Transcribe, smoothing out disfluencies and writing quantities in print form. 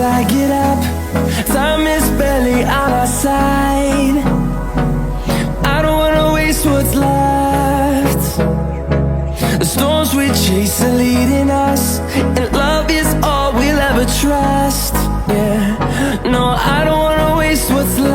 I get up. Time is barely on our side. I don't wanna waste what's left. The storms we chase are leading us, and love is all we'll ever trust. Yeah, no, I don't wanna waste what's left.